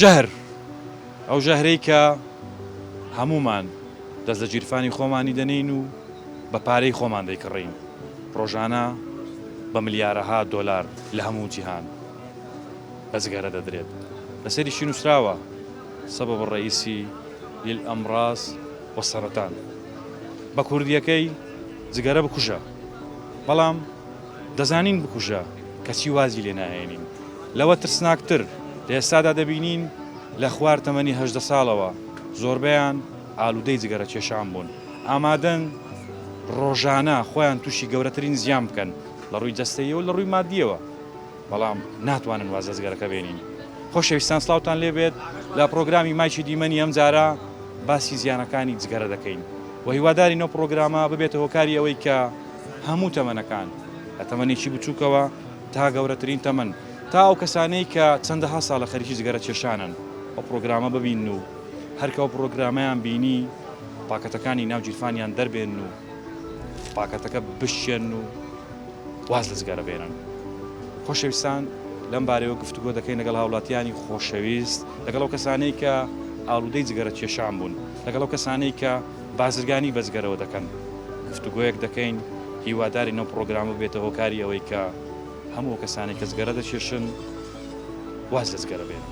ژەهر ئەو ژەهرەی کە هەمومان دەست لە گیرفانی خۆمانی دەنین و بە پارەی خۆمان دەیکڕین ڕۆژانە بە ملیارەها دۆلار لە هەموو جیهان بەزگەرە دەدرێت لەسەریشی نووسراوە سەبەب ڕئیسی للئەمڕاز وەسەرەتان بە کوردیەکەی جگەرە بکوژە بەڵام دەزانین بکوژە کەچی وازی لێ ناهێنین لەوە ترسناکتر لە ئێستادا دەبینین لە خوار تەمەنی 18 ساڵەوە زۆربەیان ئالوودەی جگەرە کێشان بوون ئامادەن ڕۆژانە خۆیان تووشی گەورەترین زیان بکەن لە ڕووی جەستەیەوە و لە ڕووی مادیەوە بەڵام ناتوانن وازە جگەرەکە بێنین خۆشەویستان سڵاوتان لێبێت لە پرۆگرامی مایکی دیمەنی ئەم جارە باسی زیانەکانی جگەرە دەکەین و هیوادارین ئەو پرۆگرامە ببێتە هۆکاری ئەوەی کە هەموو تەمەنەکان لە تەمەنێکی بچووکەوە تا گەورەترین تەمەن تا ئەو کەسانەی کە چەندەها ساڵە خەریکی جگەرە کێشانن ئەو پرۆگرامە ببین و هەرکە ئەو پرۆگرامەیان بینی پاکەتەکانی ناو جیرفانیان دەربێن و پاکەتەکە بشێن و واز لە جگەرە بێنن خۆشەویستان لەم بارەوە گفتوگۆ دەکەین لەگەڵ هاوڵاتیانی خۆشەویست لەگەڵ ئەو کەسانەی کە ئالوودەی جگەرە کێشان بوون لەگەڵ ئەو کەسانەی کە بازرگانی بە جگەرەوە دەکەن گفتوگۆیەک دەکەین هیواداری نەو پرۆگرامە بێتە هۆکاری ئەوەی کە هەموو کەسانی کە جگەرە دەکێشن واز لە جگەرە بێن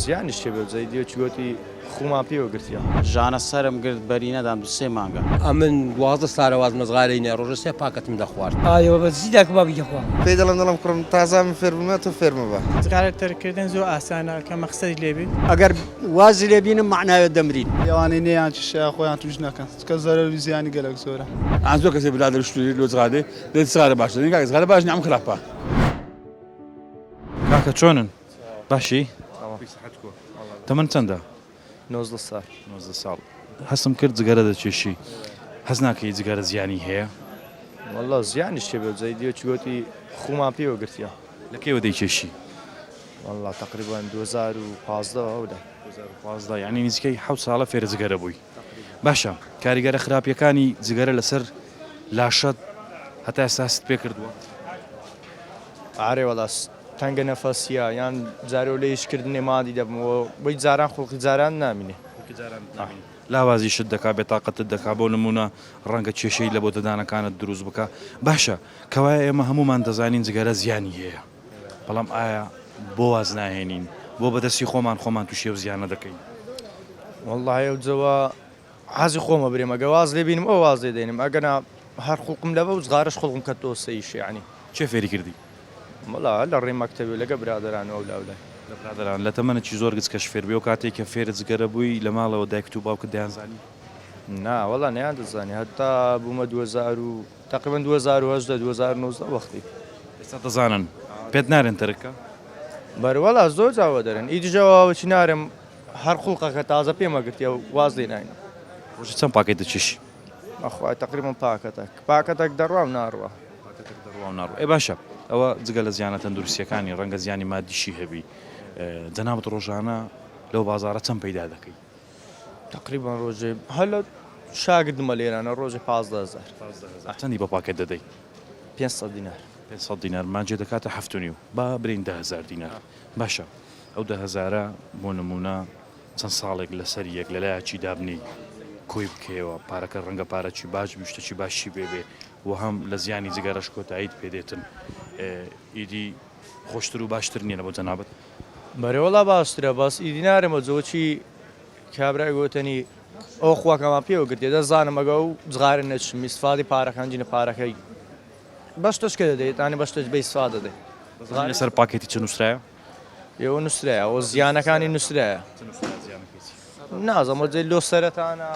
زیانی شتێ بێ جەیدیە چگوتی خوما پێوە گرتیا ژانە سرم گرت بەری نەدام 2 مانگە ئەمن 12 ساڵەواز مەزغارەینە ڕۆژە 3 پاکەتم دەخوارد ئایەوە بە زیداک با بگەخوا پێی دەڵم کوڕم تازام فێر بمە تۆ فێرمە بە زگارەتەرکردن زۆر ئاسانە کە مەقسەدی لێبێ ئەگەر وازی لێبینم معناوێت دەمرین لەوانەی نەیان شیان خۆیان توش نەکەن کە زەرەر زیانی گەلک زۆرە زۆر کەسێک بلادر شتوری لۆ زغادێ دێت زغارە باشە نگا زغارە باش نام خراپە کاکە چۆنن باشی تەمەن چەندە 19 ساڵ 19 ساڵ هەستم کرد جگەرە دەکێشی هەز ناکەی جگەرە زیانی هەیە والله زیانی شتێ بێ جەیدیە چگوتی خوما پێوە گرتیا لەکەیوە دەیکێشی والله تقریبا 2015 ئەودا 2015 یعنی نزیکەی 7 ساڵە فێرە جگەرە بووی باشە کاریگەرە خراپیەکانی جگەرە لەسەر لاشەت هەتا ئێستاست پێ کردووە ئارێ وەڵاس تەنگە نەفەسیە یان جارێ و لێیشکردنێ مادی دەبمەوە بۆی جاران خۆڵکی جاران نامینێ لاوازی شت دەکا بێتاقەتت دەکا بۆ نمونە ڕەنگە کێشەی لە بۆ دەدانەکانت دروست بکە باشە کەوایە ئێمە هەمومان دەزانین جگەرە زیانی هەیە بەڵام ئایا بۆ واز ناهێنین بۆ بەدەستی خۆمان تووشێ و زیانە دەکەین والله ئەو جەوە حەزی خۆمە برێمە ئەگە واز لێ بینم ئەو واز لێ دێنم ئەگەنا هەر خوڵقم لەبە و زغارش خوڵقم کە تۆ سەیش یعنی چێ فێری کردی مەڵا لە ڕێ مەکتەبی لەگە برادرانەوە لەولای لە برادران لە تەمەنێکی زۆر گچ کەش فێر بێ و کاتێک کە فێرە جگەرە بووی لە ماڵەوە دایک و باوکت دەیانزانی نا وەڵا نەیان دەزانی هەتا بوومە 2000 و تقریبا 2010 2019 وەختی ئێستا دەزانن پێت نارێن تەرەکە بەروەڵا زۆر جاوە دەرن ئیدی جاواوەچی نارم هەر خوڵقەکە تازە پێمە گرتیە و واز لێ ناین ڕۆژی چەند پاکەت دەچێشی ئەخوای تقریبا پاکەتێک دەڕوام ناڕوە ئێ باشە ئەوە جگە لە زیانە تەندروستیەکانی ڕەنگە زیانی مادیشی هەبی جەنابەت ڕۆژانە لەو بازارە چەند پەیدا دەکەی تقریبا ڕۆژێ هەلە شاگردمە لێرانە ڕۆژێ 15000 چەندی بە پاکەت دەدەی 500 دینار 500 دینار مانجێ دەکاتە 7.5 با برین 10000 دینار باشە ئەو 10000 بۆ نمونە چەند ساڵێک لەسەر یەک لەلایەکی دابنی کۆی بکەوە پارەکە ڕەنگە پارەکی باش شتێکی باشی بێ و هەم لە زیانی جگەرەش کۆتاییت پێدێتن ئیدی خۆشتر و باشتر نییە بۆ جەنابەت بەرەوەڵا باشترە باس ئیدی نارێمە جۆچی کابرای گوتنی ئەو خواکەمان پێوە گرتێ دەزانم ئەگە و جغارە نەچم میسفادی پارەکانجینە پارەکەی بەشتشکە دەدەیت ئانی بەشتش بەی سوا دەدەیت لەسەر پاکێتی چ نووسرایە ئێوە نووسرایە ئەو زیانەکانی نووسرایە نازەمە جێ لۆ سەرەتانە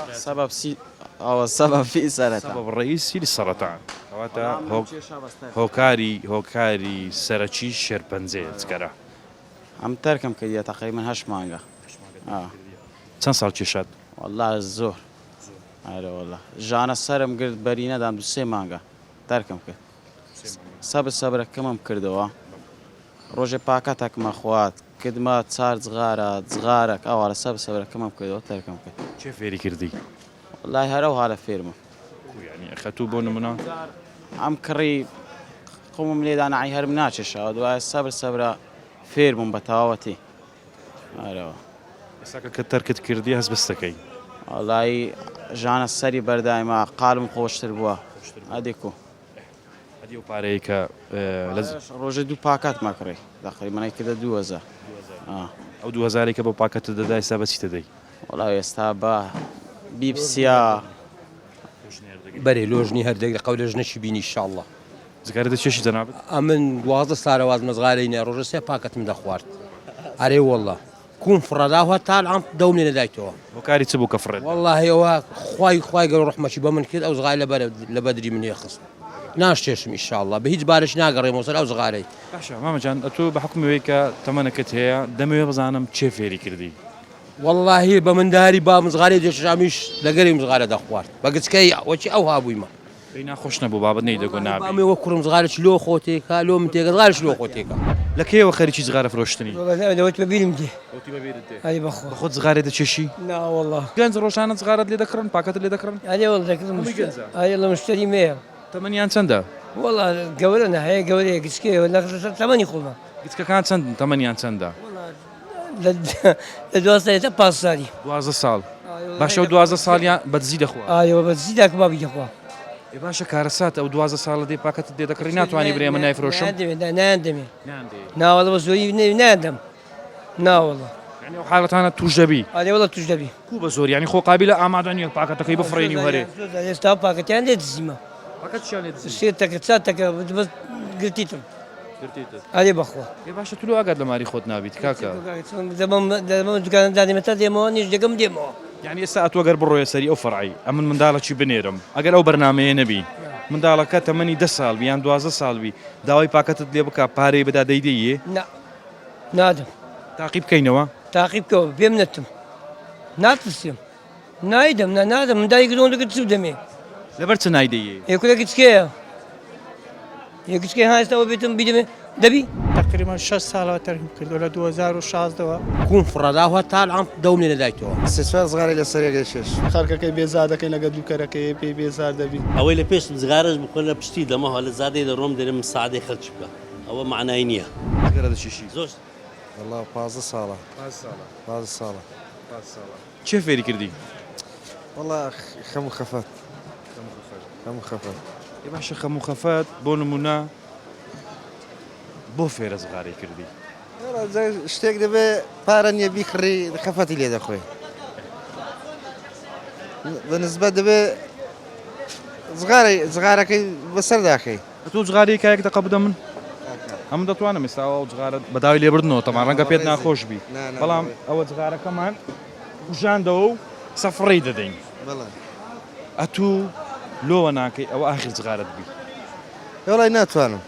سەبەبی سەرەتا ڕئیسی سەرەتان کەواتە هۆکاری سەرەکی شێرپەنجەیە جگەرە ئەم تەرکم کردیە تقریبا 8 مانگە چەند ساڵ کێشات والله زۆر ئارەوەڵە ژانە سرم گرت بەری نەدام 2 مانگە تەرکم کرد سەبرەکەمم کردەوە ڕۆژێ پاکەتێکمە خوات کردمە 4 جغارێک ئەوواڵە سەبرەکەمم کردەوە تەرکم کرد چێ فێری کردی وڵای هەرەو هاالە فێرمە ینی خەتوو بۆ نمونە ئەم کڕی قومم لێدانعی هەرم ناچێشەوە دوایە سەبرە فێربووم بە تەواوەتی ئارەوە ئێساکە کە تەرکت کردی هەست بستەکەی وڵی ژانە سەری بەردایمە قالم خۆشتر بووە ئەدێکو ئەدی و پارەیە کە ڕۆژە دوو پاکات ماکڕی داخی منای کردە 2000 ئەو 2000 کە بۆ پاکەتە دەدای سا بە چیتە دەی وڵای ئێستا بە بیپسیا بەرێ لۆژنی هەردێک لە قەولێژ نەشی بینی شاءله زگارێتە چێشی جەنابەت ئەمن 12 سارەواز مەزغارەی نێ ڕۆژە 3 پاکەتم دەخوارد ئەرێ وەڵە کوم فڕەداوە تا ئەم دەوم لێ نەدایتەوە بۆ کاری چ بوو کە فڕێت واللهەوە خی گەور ڕحمەچی بە من کرد ئەو زغای لە بەدری منێ خست ناشتێشم ئیشاءله بە هیچ بارش ناگەڕێمەوە سەر ئەو زغارەی باشە مامەجان ئەتۆ بە حکومەوەی کە تەمەنەکەت هەیە دەمەوێ بزانم چێ فێری کردی واللهی بە منداری با مزغاری دێشامیش لەگەری مزغارە دەخوارد بە گچکەی وەچی ئەو هابوویمە پێی ناخۆش نەبوو بابەت نەیدەگۆ نابی بامی وە کوڕم زغارش لۆ خۆتێکە لۆ من تێگە زغارش لۆ خۆتێکە لە کێوە خەریکی زغارە فرۆشتنی دەوت ببینم دێ ئەی بەخۆ بە خۆت زغارێ دەچێشی ناوەڵڵا گەنج ڕۆژانە زغارت لێ دەکڕن پاکەت لێ دەکڕن ئەێ وەڵ دەکردم ئایا لە مشتری مەیە تەمەنیان چەندە وەڵا گەورە نەهەیە گەورەیە گچکەوە تەمەنی خۆڵمە گچکەکان چەند تەمەنیان چەندە لە دوازدە 5 ساڵی 12 ساڵ باشە و 12 ساڵیان بەدزی دەخوا ئایەوە بە زیداک بابی دەخوا باشە کارەسات ئەو 12 ساڵە دێ پاکەت دێ دەکڕی ناتوانانی برێ من نایفرۆشم ناندەمێ ناوەڵە بە زۆری نادەم ناوەڵە ینی ئەو حاڵەتانە توش دەبی ئادێوەڵە توش دەبی کو بە زۆر ینی خۆ قابلە ئامادەنیە پاکەتەکەی بفڕێنی و هەرێ ئێستا پاکەتیان لێ دزیمە شێتەکە چاتەکە گرتیتم ئادێ بەخۆ باشە تولو ئاگات لە ماری خۆت نابیت کاکە دوکاندانیمەتا دێمەوە نیش دەگەم دێمەوە یعنی ئێستا ئەتوەگەر بڕۆیە سەری ئەو فڕعی ئەمن منداڵەکی بنێرم ئەگەر ئەو بەرنمەیە نەبی منداڵەکە تەمەنی 10 ساڵ یان 12 ساڵبی داوای پاکەتت لێ بک پارەی بەدا دەیدەیە نادەم تاقی بکەینەوە تاقیبکەوە پێم نەتم ناترسیم نایدەم نادەم مندای گرۆن دەگەت چوو دەمێ لەبەر چ نایدەیە یەکولە گچکەیە یەکچکەی هاستەوە بێتم بیدەمێ دەبی تقریبا 6 ساڵەوە تەرکم کردو لە 2016ەوە کوم فڕەداوە تا ئەم دەوم لێ نەدایتەوە سێ زغاری لە سەرێکی شێش خەرکەکەی بێزار دەکەین لەگە دووکەرەکەی پێی بێزار دەبی ئەوەی لە پێش زگارش بکۆن لە پشتی دەمەوە لە زادەی لە ڕۆم دەرم سعادەی خەرچ بکە ئەوە معنای نییە گەرە دەچێشی زۆر والله 15 ساڵە 15 ساڵە چێ فێری کردی والله خەم و خەفەت خەم و خەفەت باشە خەم و خەفەت بۆ نمونە بۆ فێرە زغاری کردی شتێک دەبێ پارە نییە بیکڕی خەفەتی لێ دەخۆی بەنسبەت دەبێ زغارەکەی بەسەر داخەی تۆ زغاری کایەک دەقە بدە من ئەم دەتوانم ئێستاوە زغارە بەداوی لێبردنەوە تەمان ڕەنگە پێت ناخۆش بی بەڵام ئەوە زغارەکەمان کوژاندەوە و سەفڕی دەدەین ئەتوو لۆوە ناکەی ئەوە ئاخر زغارت بی وڵای ناتوانم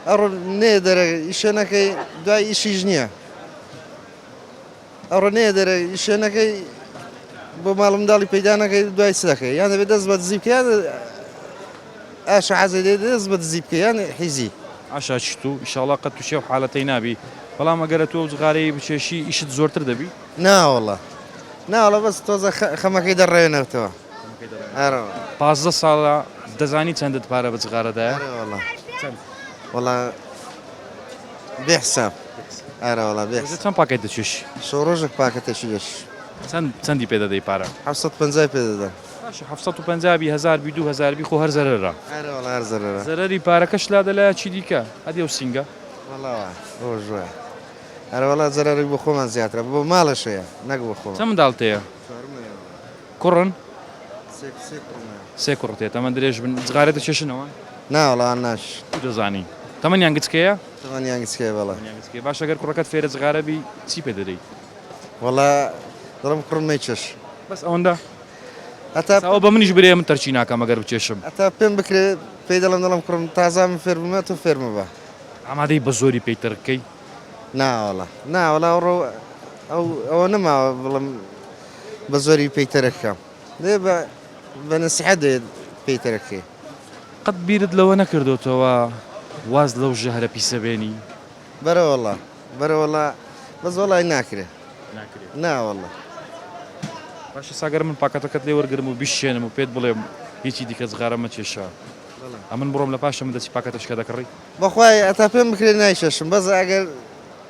ئەڕۆ نێ دەرە ئیشێنەکەی دوای ئیشیش نییە ئەڕۆ نێ دەرە ئیشێنەکەی بۆ ماڵ منداڵی پەیدانەکەی دوای سەکەی یان دەبێت دەست بە دزی بکەیان ئاشە حەزی لێ دەست بە دزی بکەیان حیزی ئاشا چیت و ئیشاڵا قەت تووشێ و حالەتەی نابی بەڵام ئەگەرە تۆ زغارەی بچێشی ئیشت زۆرتر دەبی ناوەڵە ناوەڵە بەس تۆزە خەمەکەی دەڕێنەوەتەوە 15 ساڵە دەزانی چەندت پارە بە زغارەدایە وڵا بێحساب ئارەوەڵا بێ چەند پاکەت دەچێشی شۆڕۆژێک پاکەتێکی دەش چەندی پێ دەدەی پارە 750 پێ دەدەن 750 1000 2000 خۆ هەر زەرەرە هەر زەرەرە زەرەری پارەکەش لا دەلای چی دیکە هەدێ و سینگە ڕۆژوە هەروەڵا زەرەری بۆ خۆمان زیاترە بۆ ماڵەشەیە نەک بۆ خۆ چەند منداڵتەیە کوڕن سێ کوڕێت ئەمە درێژ بن زغارێت دەچێشنەوە ناوەڵان ناش دەزانی تەمەنیان گچکەیە تەمەنیان گچکەیە بەڵێ باش ئەگەر کوڕەکەت فێرە زغارەبی چی پێ دەدەیت وەڵا دڵم کوڕم نەیچێش بەس ئەوەندە هەتا ئەوە بە منیش برێ من تەرچی ناکەم ئەگەر بچێشم هەتا پێم بکرێت پێی دەڵم کوڕم تازا من فێر بمە تۆ فێرمە بە ئامادەی بە زۆری پێی تەرکەی ناوەڵا ڕۆ ئەوە نەماوە بڵم بە زۆری پێیتەرەکەم دێ بە نسیحەت دێت پێیتەرەکەی قەت بیرت لەوە نەکردوتەوە واز لەو ژەهرە پیسە بێنی بەرەوەڵا بەس وەڵای ناکرێ ناوەڵە باشە ساگەر من پاکەتەکەت لێ وەرگرم و بیشێنم و پێت بڵێم هیچی دیکە زغارە مەچێشە ئەمن بڕۆم لە پاشە من دەچی پاکەتەشکە دەکڕی بەخوای ئەتا پێم بکرێت نایشەشم بەس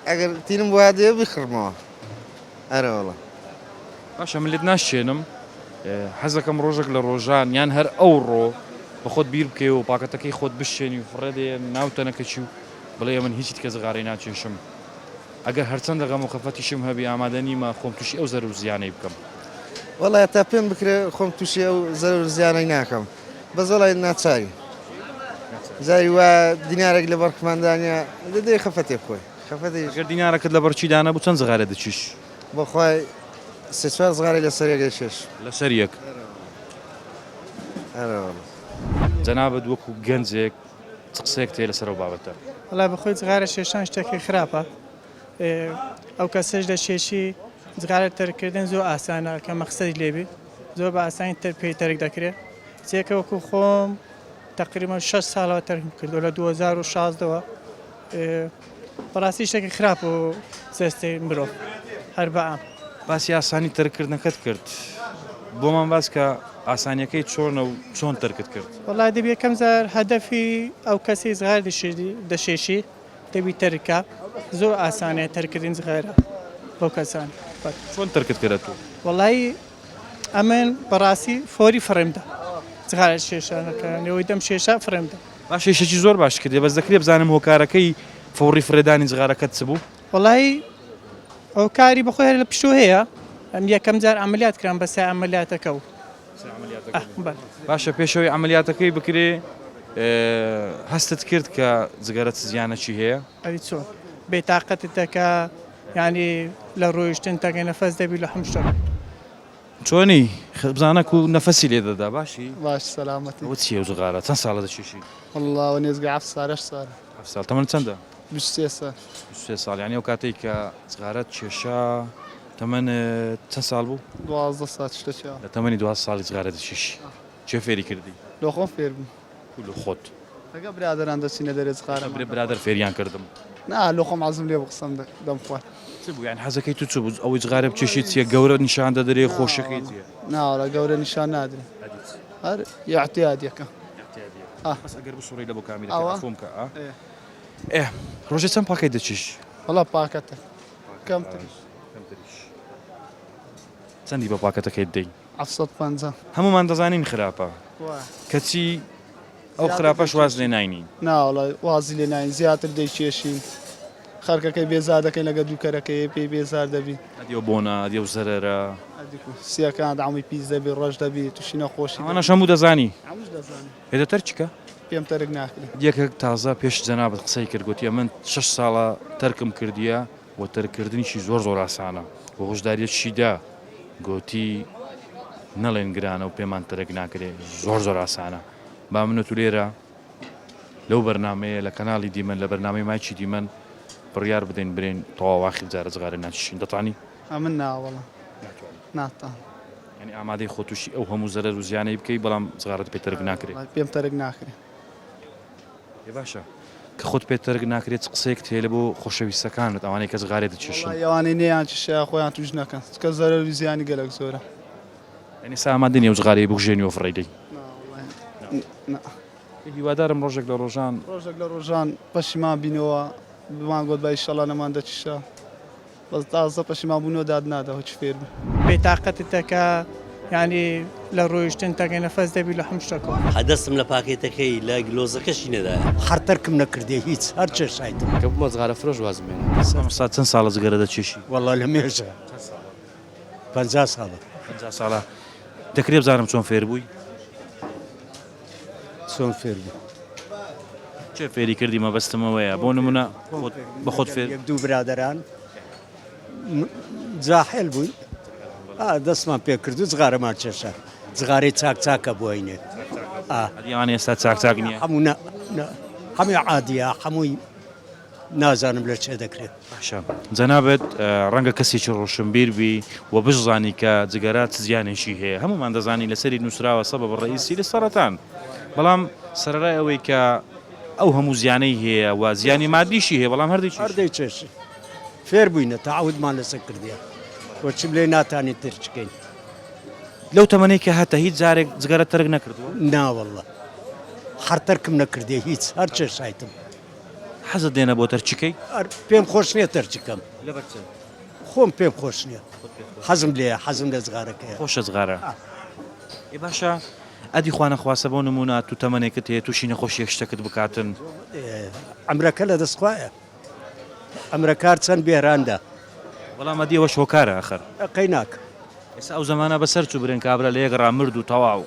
ئەگەر تینم وایە دێ بخڕمەوە ئەرەوەڵە باشە من لێت ناشێنم حەزەکەم ڕۆژێک لە ڕۆژان یان هەر ئەو ڕۆ بە خۆت بیر بکەی و پاکەتەکەی خۆت بشێنی و فڕێدێ ناوتەنەکەچی و بڵێ من هیچی دیکە زغارەی ناچێشم ئەگەر هەرچەندە غەم و خەفەتیشم هەبی ئامادە نیمە خۆم تووشی ئەو زەر و زیانەی بکەم وەڵای تا پێم بکرێ خۆم تووشی ئەو زەر زیانەی ناکەم بەس وەڵای ناچاری زاری وە دینارێک لە بەرخماندانیا دەدەی خەفەتێ بخۆی خەفەتی گەر دینارەکەت لە بەرچی دانا بوو چەند زغارە دەچیش بەخوای سێ چوار زغارەی لەسەر یەکەی شێش لەسەر یەک جەنابەت وەکو گەنجێک قسەیەک تێ لەسەر بابەتە وڵای بەخۆی جغارە شێشان شتێکی خراپە ئەو کەسەش لە شێشی جغارە تەرکردن زۆر ئاسانە کە مەقسەدی لێبێ زۆر بە ئاسانی تەر پێی تەرک دەکرێت جێکە وەکو خۆم تقریبا 6 ساڵەوە تەرکم کردو لە 2016ەوە بەڕاستی شتێکی خراپ و سێستەی مرۆڤ هەر بەعام باسی ئاسانی تەرکردنەکەت کرد بۆمان باس کە ئاسانیەکەی چۆنە و چۆن تەرکت کرد وڵای دەبی یەکەم زار هەدەفی ئەو کەسی زغار دەشێشی دەبی تەرکە زۆر ئاسانەیە تەرکردن زغارە بۆ کەسان چۆن تەرکت کرێت و وڵی ئەمن بەڕاستی فۆری فڕێمدا زغارە شێشانەکە نەوەی دەم شێشە فڕێمدا باش شێشێکی زۆر باش کردێ بەس دەکرێ بزانم هۆکارەکەی فۆری فرێدانی زغارەکەت چ بوو وڵی ئەو کاری بەخۆی هەر لە پشتۆ هەیە ئەم یەکەم جار ئەمەلیات کران بە سای ئەمەلیاتەکە و باشە پێشەوەی ئەمەلیاتەکەی بکرێ هەستت کرد کە جگەرە زیانەکی هەیە ئەوی چۆن بێتاقەتت دەکە ینی لە ڕۆیشتن تەگەی نەفەس دەبی لە هەم شتێک چۆنی بزانە و نەفەسی لێ دەدا باشی باش سەلامەتی ئەوە چیە زغارە چەند ساڵە دەچیشی والله نێزگە 7 سال ساڵ تەمەن چەندە 23 سال 23 ساڵ یانی ئەو کاتێک کە زغارەت کێشا تەمەن چەند ساڵ بوو 12 سال شتێکی لە تەمەنی 2 ساڵی زغارە دەچیشی چێ فێری کردی لۆ خۆم فێر بووم لە خۆت لەگە برادران دەچینە دەرێ زغارە برادر فێریان کردم نا لۆ خۆم عەزم لێ بقسم دەم خوارد چ بوو یان حەزەکەی تو چ بوو ئەوەی جغارە بچێشیت چیە گەورە نیشان دەدرێ خۆشەکەی چیە ناوەڵە گەورە نیشان نادرێ هەر یاعتیادیەکە بەس ئەگەر بسوڕی لە بۆ کامیرەکە فۆم کە ڕۆژێ چەند پاکەی دەچیش وەڵا پاکەتە کەم چەندی بە پاکەتەکەی دەی 750 هەمومان دەزانین خراپە کەچی ئەو خراپەش واز لێ ناینین ناوەڵە وازی لێ ناین زیاتر دەیکێشین خەرکەکەی بێزار دەکەین لەگە دووکەرەکەی پێی بێزار دەبی ئەدیەوە بۆنە ئەدیە و زەرەرە سیەکان دامی پیس دەبی ڕۆژ دەبی تووشی نەخۆشی ئەوانە هەموو دەزانی هێدەتەر چیکە پێم تەرک ناکرێت دیەکە تازە پێش جەنابەت قسەی کرد گوتیە من 6 ساڵە تەرکم کردیە و تەرکردنیشی زۆر ئاسانە بۆ هۆشداریە چیدا گوتی نەڵێن گرانە و پێمان تەرک ناکرێت زۆر ئاسانە با منە تو لێرە لەو بەرنمەیە لە کەناڵی دیمەن لە بەرنامەی مایکی دیمەن بڕیار بدەین برێن تەواواخی جارە جغارە ناچشین دەتوانی ئەمن ناوەڵە ناتان ینی ئامادەی خۆتوشی ئەو هەموو زەرەر و زیانەی بکەی بەڵام جغارەت پێ تەرک ناکرێت پێم تەرک ناکرێت باشە کە خۆت پێ تەرک ناکرێت قسەیەک تێ لە بۆ خۆشەویستەکانت ئەوانەی کە جغارێت دەچێشن ئەوانەی نەیان چشە خۆیان توش نەکەن کە زەرەر و زیانی گەلک زۆرە ینی ئامادە نیە جغارەی بژێنی و فڕێدەی هیوادارم ڕۆژێک لە ڕۆژان پەشیمان بینەوە بمان گوت بای ئیشەڵا نەمان دەچیشە بەس تازە پەشیمان بوونەوە داد نادا هیچ فێر بێتاقەتت دەکە ینی لە ڕۆیشتن تەگەی نەفەس دەبی لە هەم شتێکەوە حەدەستم لە پاکێتەکەی لە گلۆزەکەشی نەدایە هەرتەرکم نەکردێ هیچ هەر چێشایتم کە بمە زغارە فرۆش وازم بێن سا چەند ساڵە جگەرە دەچێشی وەڵا لە مێژە 50 ساڵە 50 ساڵە دەکرێ بزانم چۆن فێر بووی چۆن فێر بوو چێ فێری کردی مەبەستمەوەیە بۆ نمونە بە خۆت فێر دوو برادران جاحێل بووی دەستمان پێ کردو جغارەمان چێشە جغارەی چاکچاکە بۆینێ ئەدیوان ئێستا چاک نییە هەموو هەمووی عادیە هەمووی نازانم لە چێ دەکرێت باشە جەنابەت ڕەنگە کەسێکی ڕۆشنبیر بی و بشزانی کە جگەرات زیانێکی هەیە هەمومان دەزانی لەسەری نووسراوە سەبەب ڕئیسی لە سەرەتان بەڵام سەرەرای ئەوەی کە ئەو هەموو زیانەی هەیە و زیانی مادیشی هەیە بەڵام هەردەی چێشی فێر بووینە تەعودمان لەسەر کردیە بۆچی بلێ ناتانی ترچکەین لەو تەمەنەی کە هەتە هیچ جارێک جگەرە تەرک نەکردووە ناوەڵە هەر تەرکم نەکردێ هیچ هەر چێشایتم حەزت دێنە بۆ تەرچکەی پێم خۆش نییە تەرچکەم خۆم پێم خۆش نییە حەزم لێە حەزم لە زغارەکەی خۆشە زغارە ێ باشە ئەدی خوانە خواسە بۆ نمونە تو تەمەنێکت هەیە تووشی نەخۆشیەک شتەکەت بکاتن ئەمرەکە لە دەستخوایە ئەمرەکار چەند بێراندا بەڵام ئەدیەوە شۆکارە ئەخر قەی ناکە ئێستا ئەو زەمانە بەسەر چوو برێن کابرا لە یەک ڕامرد و تەواو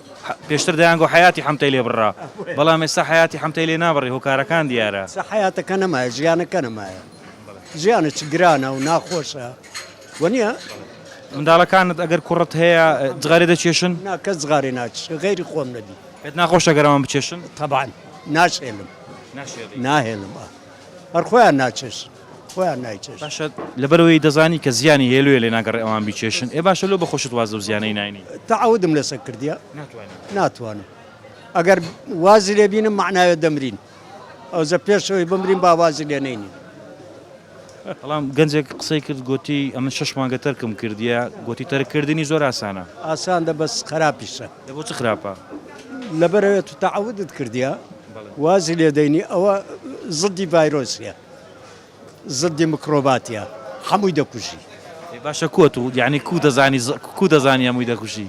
پێشتر دەیانگۆ حیاتی حەمتەی لێ بڕا بەڵام ئێستا حیاتی حەمتەی لێ نابڕی هۆکارەکان دیارە حیاتەکە نەمایە ژیانەکە نەمایە ژیانە چ گرانە و ناخۆشە وەنیە منداڵەکانت ئەگەر کوڕت هەیە جغارێ دەچێشن ناکە زغاری ناچ غیری خۆم نەبی پێت ناخۆشە گەرەوان بچێشن تەبان ناشێلم ناهێنم هەر خۆیان ناچێش خۆیان نایچێش باشە لەبەرەوەی دەزانی کە زیانی هێلوێ لێ ناگەڕێ ئەوان بیچێشن ئێ باشە لۆ بەخۆشت وازە و زیانەی ناینی تەعودم لەسەر کردیە ناتوانم ئەگەر وازی لێ بینم معناوێت دەمرین ئەو زە پێشەوەی بمرین با وازی لێ نینی بەڵام گەنجێک قسەی کرد گوتی ئەمە 6 مانگە تەرکم کردیە گوتی تەرکردنی زۆر ئاسانە ئاسان دە بەس خراپیشە لە بۆ چ خراپە لەبەرەوێت تو تەعودت کردیە وازی لێ دەینی ئەوە زدی ڤایرۆسیە زدی میکرۆباتیە هەمووی دەکوژی باشە کووت و یعنی کو دەزانی هەمووی دەکوژی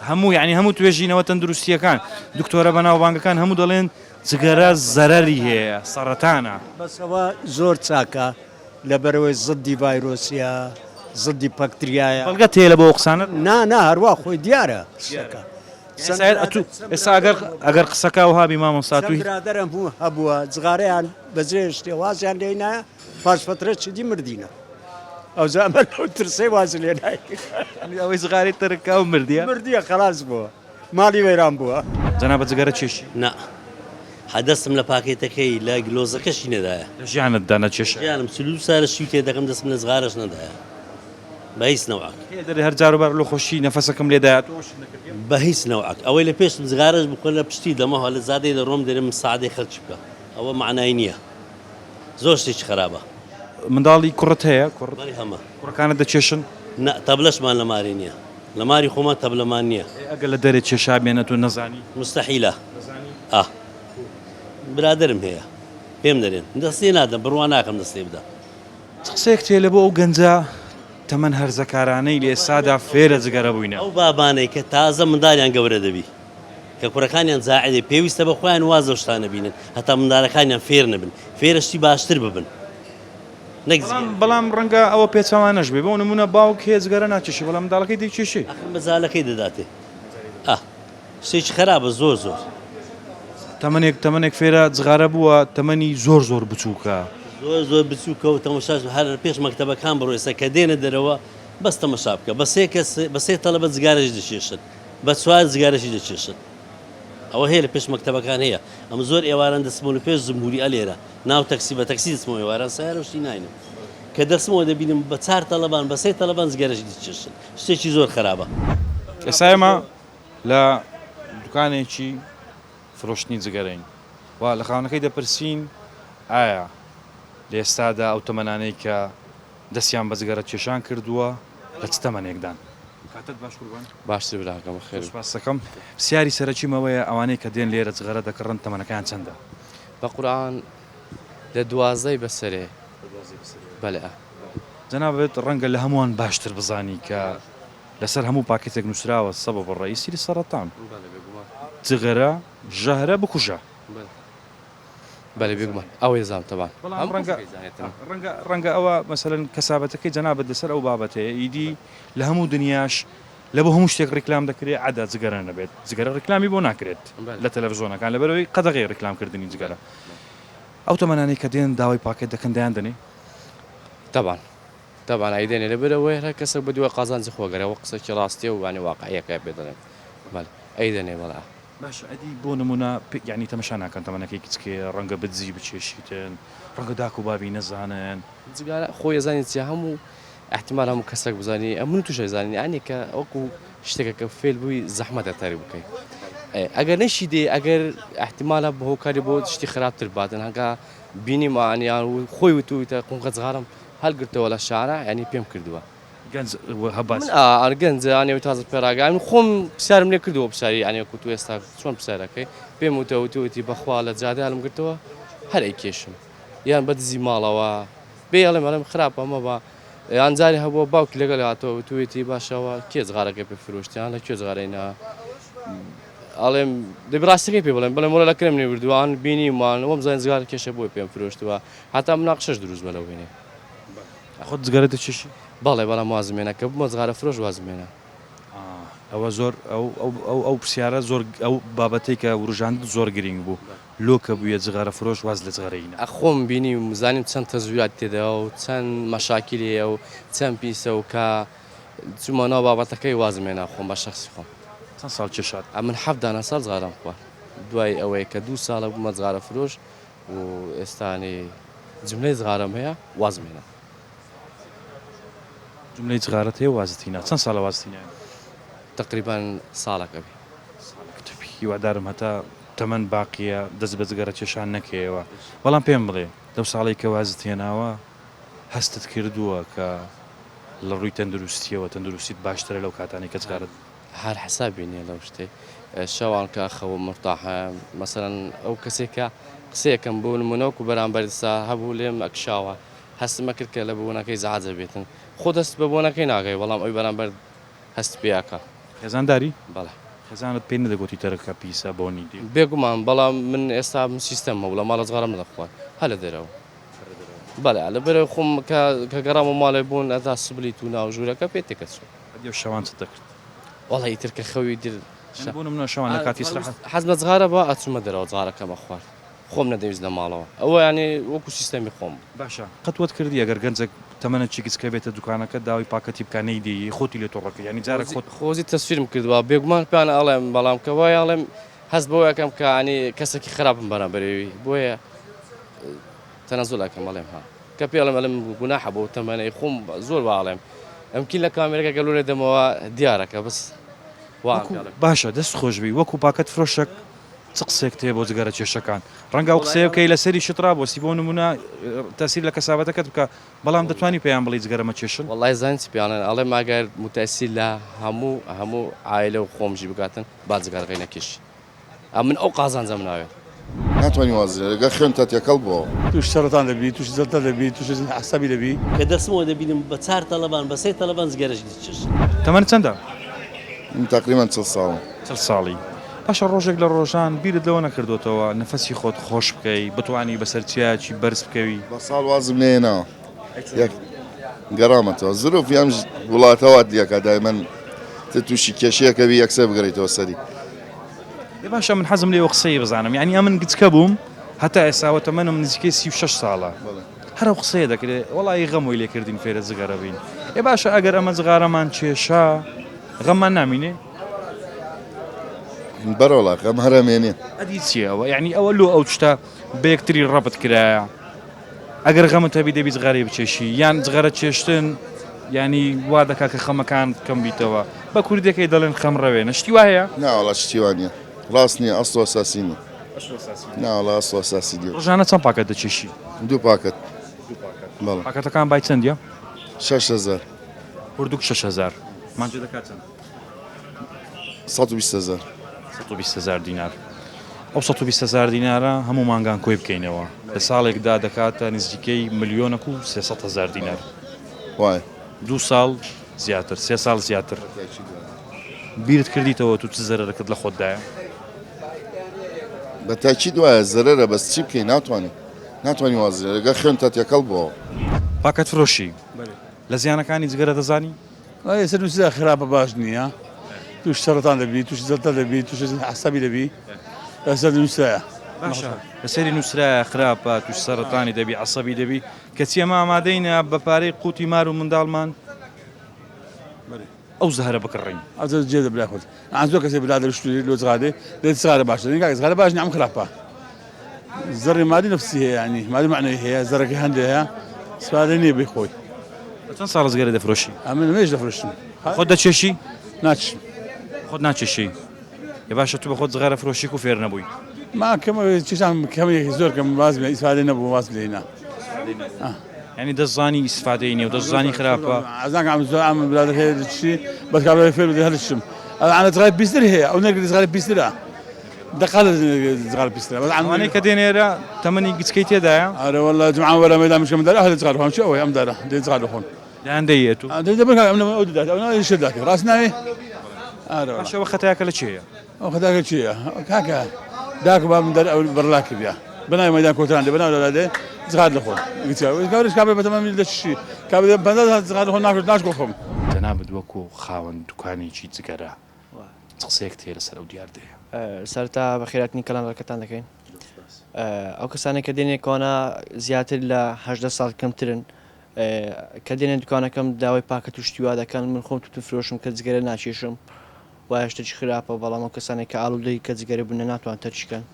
هەموو یعنی هەموو توێژینەوە تەندروستیەکان دکتۆرە بەناوبانگەکان هەموو دەڵێن جگەرە زەرەری هەیە سەرەتانە بەسەوە زۆر چاکە لەبەرەوەی زدی ڤایرۆسیە زدی پەکتریایە بەڵگە تێ لە بۆ قسانت نا هەروە خۆی دیارە ئێستا ئەگەر قسەکە و هابی مامۆستاتوی برادەرم بوو هەبووە جغارەیان بەجێ شتێوازیان لێ نایە پاشفترە چدی مردینە ئەو زەمە لەو ترسەی واز لێ ئەوەی زغاری تەرکا و مردیە مردیە خلاص بووە ماڵی وەیران بووە جەنابەت جگەرە چێشی نا حدەستم لە پاکێتەکەی لە گلۆزەکەشی نەدایە لە ژیانتدا نەچێشە ژیانم سلو سارە شوی تێ دەکەم دەستم لە زغارەش نەدایە بە هیچ نەوەک دەری هەر جاروبار لە خۆشی نەفەسەکەم لێدایات بە هیچ نەوەک ئەوەی لە پێشم زغارەش بکۆ لە پشتی دەمەوە لە زادەی لە ڕۆم دەرم سعادەی خەڵکی بکە ئەوە معنای نییە زۆر شتێکی خراپە منداڵی کوڕت هەیە بەری هەمە کوڕەکانت دەچێشن تەبلەشمان لە ماری نییە لە ماری خۆمان تەبلەمان نییە ئەگەر لە دەرێت کێشا بێنێت و نەزانی مستحیلە برادرم هەیە پێم دەرێن دەستێ نادەم بڕوان ناکەم دەستێ بدا قسەیەک تێ لە بۆ ئەو گەنجە تەمەەن هەرزەکارانەی لە ئێستادا فێرە جگەرە بووینە ئەو بابانەی کە تازە منداڵیان گەورە دەبی کە کوڕەکانیان زاعدێ پێویستە بە خۆیان وازە شتانە بینن هەتا منداڵەکانیان فێر نەبن فێرشتی باشتر ببن بەڵام ڕەنگە ئەوە پێچەوانەش بێ بۆ نمونە باوک هێزگەرە ناچێشی بەڵام منداڵەکەی دەیچێشی بەزالەکەی دەداتێ شتێکی خراپە زۆر تەمەنێک فێرە جغارە بووە تەمەنی زۆر بچووکە زۆر بچووکە و تەمەشاش هەر پێش مەکتەبەکان بڕۆ ئێستا کە دێنە دەرەوە بەس تەمەشا بکە بە سێ تەلەبە جگارەش دەچێشن بە چوار جگارەشی دەچێشن ئەوە هەیە لە پێش مەکتەبەکان هەیە ئەم زۆر ئێواران دەسمەوە لە پێش زمهوری ئەلێرە ناو تەکسی بە تەکسی دەسمەوە ئێواران سیارەشتی ناینم کە دەسمەوە دەبینم بە چار تەلەبان بە سێ تەلەبان جگارەشی دەچێشن شتێکی زۆر خراپە ئێستا ئێمە لە دوکانێکی فرۆشتنی جگەرەین و لە خاونەکەی دەپرسین ئایا لە ئێستادا ئەو تەمەنانەی کە دەستیان بە جگەرە کێشان کردووە لە چ تەمەنێکدان کاتت باش قوربان باشتر براکەم خێر باسەکەم پرسیاری سەرەکیمەوەیە ئەوانەی کە دێن لێرە جگەرە دەکڕن تەمەنەکان چەندە بە قورئان لە 12 بەسەرێ بەڵێ جەنابێت ڕەنگە لە هەمووان باشتر بزانی کە لەسەر هەموو پاکێتێک نووسراوە سەبەب ڕئیسی سەرەتان جگەرە ژەهرە بکوژە بەڵێ بگومان ئەوەی زانام تەبان ڕەنگە ئەوە مەسەلەن کەسابەتەکەی جەنابەت لەسەر ئەو بابەتەیە ئیدی لە هەموو دنیاش لە بۆ هەموو شتێک ڕیکلام دەکرێت عادا جگەرە نەبێت جگەرە ڕیکلامی بۆ ناکرێت لە تەلەڤیزۆنەکان لەبەرەوەی قەدەغی ڕیکلامکردنی جگەرە ئەو تەمەنانەی کە دێن داوای پاکێت دەکەن دەیان دەنێ تەبان ئایدێنێ لەبەرەوەی هەر کەسە بدووە قازانجی خۆگەرەوە قسەکی ڕاستیە و وانی واقعیەکە پێ دەڵێن ئەیدەنێ بەڵا باش ئەدی بۆ نمونە یعنی تەمەشا ناکەن تەمەنەکەی کچکێ ڕەنگە بدزی بچێشیتن ڕەنگە داک و بابی نەزانن جگارە خۆی زانانی چی هەموو احتیمال هەموو کەسێک بزانانی ئەمن توش زانانی ئەنی کە ئەوکو شتێکەکە فێل بووی زەحمەتە تاری بکەیت ئەگەر نەشی دێ ئەگەر احتیمالە بە هۆکاری بۆ شتی خراپتر باتن هەنگا بینی مانیان و خۆی وتوتە قونقە جغارم هەلگرتەوە لە شارە ینی پێم کردووە گەنج هەباس گەنج ئەنێ تازە پێراگەان خۆم پرسیارم لێ کردەوە پرسیاری ئەنێ کووت ئێستا چۆن پرسیارەکەی پێم وتەوتی بەخوا لە جادە هەلم گرتەوە هەر ئەی کێشم یان بەدزی ماڵەوە بێ ئەڵێم خراپ ئەمە بە یانجاری هەبووە باوکی لەگەڵ هاتەوە توێتی باشەوە کێ جغارەکە پێ فرۆشتیان لە کوێ جغارەینا ئەڵێم دەبڕاستەکەی پێ بڵێم بڵێم وەرە لە کرێم نێوردووان بینیمان وەم زان جگار کێشە بۆی پێم فرۆشتووە هەتا مناقشەش دروست بە لەوێنێ خۆت جگەرە چشی بەڵێ بەڵام وازمێنە کە بمە جغارە فرۆش وازمێنە ئەوە زۆر ئەو پرسیارە زۆر ئەو بابەتەی کە وروژاند زۆر گرنگ بوو لۆکە بووە جغارە فرۆش واز لە جغارەینە ئەخۆم بینی و زانیم چەند تەزویات تێدا و چەند مەشاکیلێ و چەند پیسە و کە چوومەنەوە بابەتەکەی وازمێنە خۆم بە شخصی خۆم چەند ساڵ چێشات من حەفدانە ساڵ جغارم خوا دوای ئەوەیە کە 2 ساڵە بوومە جغارە فرۆش و ئێستانی جملەی جغارم هەیە وازمێنە جملەی جغارەت هەیە وازتینە چەند ساڵە وازتینە تقریبان ساڵەکە بێ کتێبی هیوادارم هەتا تەمەەن باقیە دەست بە جگەرە چێشان نەکەیەوە بەڵام پێم بڵێ لەو ساڵی کە وازت هێناوە هەستت کردووە کە لە ڕووی تەندروستیەوە تەندروستیت باشترە لەو کاتانی کە جگارت هەر حسابینێ لەو شتێ شەوان کە خەوە مرتاحە مەسەرەن ئەو کەسێکە قسەیەکەم بۆ نمونەوەکو بەرامبەرسا هەبوو لێم ئەکشاوە هەستمە کرد کە لە بوونەکەی زعاجە بێتن خۆ دەست بە بۆنەکەی ناگەی بەڵام ئەوی بەرامبەر هەست پێیاکە خێزانداری بەڵێ خێزانت پێی نەدەگوتی تەرەکە پیسە بۆنی دی بێگومان بەڵام من ئێستا سیستەممە و لە ماڵە جغارم نەخوات هە لە دەرەوە بەڵێ لە بەرە خۆم کە گەڕامە ماڵێ بوون ئەدا سبلیت و ناو ژوورەکە پێ تێکە چوو ئەو شەوان چ دەکرد وەڵی ئیتر کە خەوی در بوون منە شەوان لە کاتی سراحەت حەز بە جغارە بە ئەچوومە دەرەوە جغارەکەمە خوارد خۆم نەدەویست لە ماڵەوە ئەوە ینی وەکو سیستەمی خۆم باشە قەتوت کردی ئەگەر گەنجێک تەمەنە چیکسکە بێتە دوکانەکە داوای پاکەتی بکانەی دی خۆتی لێ تۆڕەکە ینی جارە خۆت خۆزی تەسفیرم کردووە بێگومان پێیان ئەڵێم بەڵام کە وای ئەڵێم هەست بەوە یەکەم کە ینی کەسێکی خراپم بەرامبەرەوەی بۆیە تەنەزوڵەکەم ئەڵێم ها کە پێڵم ئەڵێم گوناحە بۆ تەمەنەی خۆم زۆر باڵێم ئەمکن لە کامێرەکە گەلوورێ دەمەوە دیارەکە بەس باشە دەست خۆشببی وەکو پاکەت فرۆشک چ قسێک تێ بۆ جگەرە کێشەکان ڕەنگە و قسەیە بکەی لەسەری شترا بۆسی بۆ نمونە تەسیر لە کەسابەتەکەت بکە بەڵام دەتوانی پێیان بڵی جگەرەمە کێشن وڵای زانسی پیانن ئەڵێ ماگەر متەسی لە هەموو عایلە و خۆمژی بکاتن با جگەرەکەی نەکێشی من ئەو قازانجە مناوێت ناتوانانی وازرێ لەگە خوێنتە تێکەڵ بۆ توش سەرەتان دەبی توش زەتە دەبی توش حسابی دەبی کە دەستمەوە دەبینم بە 4 تەلەبان بە 3 تەلەبان زگەرەش چش تەمەن چەندە تقریبا 40 ساڵ ساڵی باشە ڕۆژێک لە ڕۆژان بیرت لەوە نەکردوێتەوە نەفەسی خۆت خۆش بکەی بتوانی بەسەر چیاچی بەرز بکەوی بە ساڵ وازم لێنەوە گەڕامەتەوە زرۆف یام وڵاتەوە دیەکە دایمەن تووشی کێشەیەکەوی یەکسەر بگەڕیتەوە سەری باشە من حەزم لێەوە قسەی بزانم یعنی ئەمن گچکە بووم هەتا ئێساوە تەمەنم نزیکەی 36 ساڵە هەرە قسەیە دەکرێت وڵی غەمۆی لێکردین فێرە جگەرە بین ێ باشە ئەگەر ئەمە جغارەمان کێشا غەممان نامینێ بەرەوڵا ئەم هەرەمێنێ ئەدی چیەوە یعنی ئەوە لۆ ئەو شتە بە یەکتری ڕەبت کرایە ئەگەر غەمت هەبی دەبی جغارەی بچێشی یان جغەرە چێشتن ینی وا دەکا کە خەمەکان کەم بیتەوە بە کوردەکەی دەڵێن خەم ڕەوێ نشتی وایە ناوەڵا شتیوانە ڕاست نییە ئەسڵ ئەساسی نیە ناوەڵا ئەسڵ ئەساسی دی ڕژانە چەند پاکەت دەچێشی 2 پاکەت پاکەتەکان بای چەندە 6,000 وردوک 6,000 مانجێ دەکات چەند 120,000 120,000 دینار ئەو 120,000 دینارە هەموو مانگان کۆی بکەینەوە لە ساڵێکدا دەکاتە نزیکەی ملیۆنەک و 300,000 دینار وای 2 ساڵ زیاتر 3 ساڵ زیاتر بیرت کردیتەوە تو چ زەرەرەکەت لە خۆتدایە بە تاکی دوایە زەرەرە بەس چی بکەین ناتوانانی وازرێ لەگە خوێنتە تێکەڵ بۆ پاکەت فرۆشی لە زیانەکانی جگەرە دەزانی ئێستا نووسدا خراپە باش نییە توش سەرەتان دەبی توش زەتە دەبی توش حسابی دەبی لەسەر نووسایە باشە لەسەری نووسرایە خراپە توش سەرەتانی دەبی عەسەبی دەبی کە چی ئەمە ئامادەینە بە پارەی قوتی مار و منداڵمان ئەو زەهرە بکڕین ئەز جێ دەبلا خۆت ئەن زۆر کەسێ بلا دەشتوری لۆ زغادێ دێت زغارە باش دەنگا زغارە باش نعم خراپە زەڕی مادی نفسی هەیە ینی مادی معنەوی هەیە زەرەکەی هەندێک هەیە سوادە نییە بێ خۆی چەند ساڵ زگەرە دەفرۆشی ئەمن مێژ دەفرۆشتم خۆت دەچێشی ناچم خۆت ناچێشی ێ باشە تو بە خۆت زغارە فرۆشی و فێر نەبووی ما کەمە چیشان کەمێکی زۆر کەم باز ئیسفادە نەبوو باز لێنا ینی دەستزانی ئیسفادەی نیە و دەستزانی خراپە ئازان ئەم زۆر ئەم برادر هەیە چی بەس کابرای فێر بدە هەرشم ئەە زغار بیستر هەیە ئەو نەگری زغار بیسترە دقال زغار بیسترە بەس ئەوانەی کە دێنێرە تەمەنی گچکەی تێدایە ئەرە والله جمعە وەرە مەدام مشکم دارە هەل زغار خۆن چی ئەوەی ئەم دارە دێ زغار خۆن لایەن دەیەت و دەبن ئەو دەدات ئەو ناوی شداکە ڕاست ناوی ئارە باشەوە خەتایەکە لە چێیە ئەو خەتاکە چییە کاکە داکە با من دەر ئەو بەرلاکە بیا بنای مەدان کۆتران دێ بەناو دەدادێ زغار لەخۆن گەورش کابێ بەتەمەمی دەچی کابێ 50 زغار خۆن ناکرد ناشکۆ خۆم جەنابەت وەکو خاوەن دوکانێکی جگەرە قسەیەک تێ لەسەر ئەو دیاردەیە سەرتا بە خێراتنی کەلامەکەتان دەکەین ئەو کەسانێک کە دێنێ کۆنا زیاتر لە 18 ساڵ کەمترن کە دێنێن دوکانەکەم داوای پاکە توشتیوا دەکەن من خۆم تو فرۆشم کە جگەرە ناچێشم وایە شتێکی خراپە بەڵام ئەو کەسانێک کە ئاڵوودەی کە جگەرە بوونە ناتوان تەرچکەن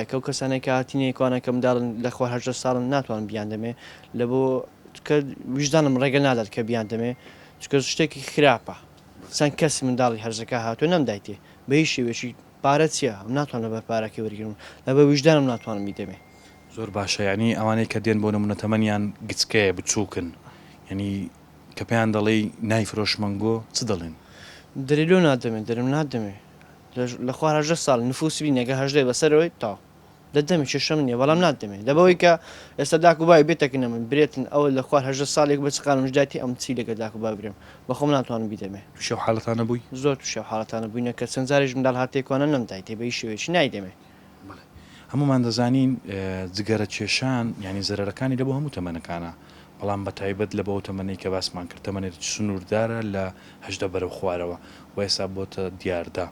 کە ئەو کەسانێک کە هاتینێ کۆنەکەم داڵن لە خۆ 18 ساڵن ناتوان بیان دەمێ لە بۆ کە ویژدانم ڕێگە نادات کە بیان دەمێ چکە شتێکی خراپە چەند کەسی منداڵی هەرزەکە هاتووە نەمدایتێ بە هیچ شێوێکی پارە چییە ناتوانە بە پارەکە وەرگرم لە بە ویژدانم ناتوانم بیدەمێ زۆر باشە ینی ئەوانەی کە دێن بۆ نمونە تەمەنیان گچکەیە بچووکن ینی کە پێیان دەڵێ نایفرۆشمەنگۆ چ دەڵێن دەریلۆ نادەمێ دەرم نادەمێ لە خوار 18 ساڵ نفوسی بینێگە هەژدەی بەسەرەوەی تا دەدەمێ چێشەم نییە بەڵام نادەمێ دەبەوەی کە ئێستا داکوبای بێتەکەنە من برێتن ئەوە لە خوار 18 ساڵێک بە چقانم ژداتی ئەم چی لەگە داکوبا برێم بەخۆم ناتوانم بیدەمێ تووشە حاڵەتانە بووی زۆر تووشە حاڵەتانە بووینە کە چەند جارێک منداڵ هاتێکوانە نەمدایتێ بە هیچ شێوێکی نایدەمێ هەمومان دەزانین جگەرە کێشان ینی زەرەرەکانی لە بۆ هەموو تەمەنەکانە بەڵام بە تایبەت لە بۆ تەمەنەی کە باسمان کرد تەمەنێت سنووردارە لە هەژدە بەرەو خوارەوە و ئێستا بۆتە دیاردا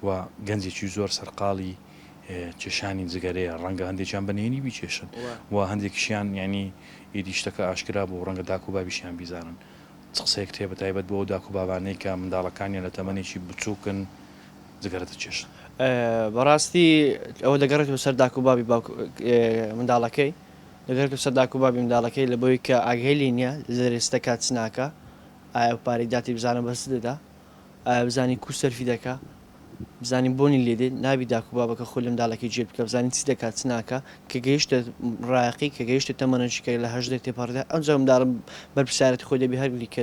و گەنجێکی زۆر سەرقاڵی کێشانی جگەرەیە ڕەنگە هەندێکیان بەنێنی بیکێشن و هەندێکیشیان ینی ئیدی شتەکە ئاشکرا بۆ ڕەنگە داکوبابیشیان بیزانن قسەیەک تێ بە تایبەت بۆ داکوبابانەی کە منداڵەکانیان لە تەمەنێکی بچووکن جگەرە دەچێشن بەڕاستی ئەوە دەگەڕێتەوە سەر داکوبابی منداڵەکەی دەگەڕێتەوە سەر داکوبابی منداڵەکەی لە بۆی کە ئاگهێلی نییە زەرێستە کات چناکە ئایا پارەی داتی بزانە بەس دەدا ئایا بزانی کو سەرفی دەکا بزانین بۆنی لێدێ نابی داکوبابەکە خۆ لە منداڵەکەی جێ بکە بزانین چی دەکات چناکە کە گەیشتە ڕایقی کە گەیشتە تەمەنەشکە لە هەژدە تێپەڕدا ئەوجا منداڵم بەرپرسیارەتی خۆی دەبی هەربی کە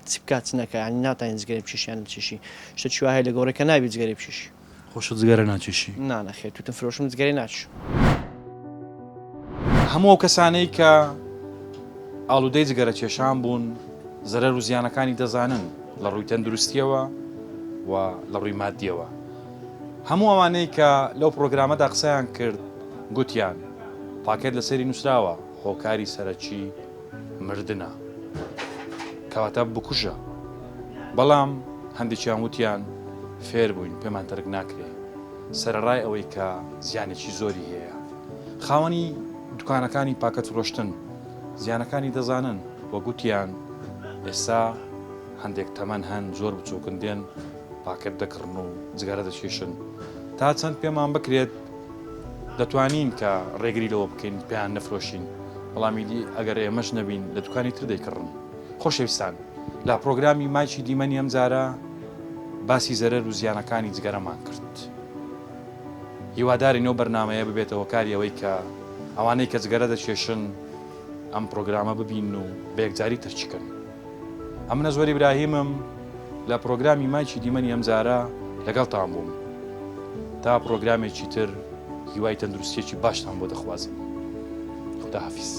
چی بکات چنەکە ینی ناتوانین جگەرە بچێشیان بچێشی شتە چوا هەیە لە گەورەکە نابی جگەرە بچێشی خۆشە جگەرە ناچێشی نانەخێت توتە فرۆشم جگەری ناچ هەموو ئەو کەسانەی کە ئاڵوودەی جگەرە کێشان بوون زەرەر و زیانەکانی دەزانن لە ڕووی تەندروستیەوە و لە ڕووی مادیەوە هەموو ئەوانەی کە لەو پرۆگرامەدا قسەیان کرد گوتیان پاکێت لەسەری نووسراوە هۆکاری سەرەکی مردنە کەواتە بکوژە بەڵام هەندێکیان وتیان فێر بووین پێمان تەرک ناکرێ سەرڕای ئەوەی کە زیانێکی زۆری هەیە خاوەنی دوکانەکانی پاکەت فرۆشتن زیانەکانی دەزانن وە گوتیان ئێستا هەندێک تەمەن هەن زۆر بچووکن دێن پاکەت دەکڕن و جگەرە دەچێشن تا چەند پێمان بکرێت دەتوانین کە ڕێگری لەوە بکەین پێیان نەفرۆشین بەڵامیدی ئەگەر ئێمەش نەبین لە دوکانی تر دەیکڕن خۆشەویستان لە پرۆگرامی مایکی دیمەنی ئەم جارە باسی زەرەر و زیانەکانی جگەرەمان کرد هیواداری نەو بەرنامەیە ببێتەوە کاری ئەوەی کە ئەوانەی کە جگەرە دەچێشن ئەم پرۆگرامە ببین و بە یەکجاری تەرچکن ئەمنە زۆری ئیبراهیمم لە پرۆگرامی مایکی دیمەنی ئەم جارە لەگەڵتان بووم تا پرۆگرامێکی تر هیوای تەندروستیەکی باشتان بۆ دەخوازم خوداحافیز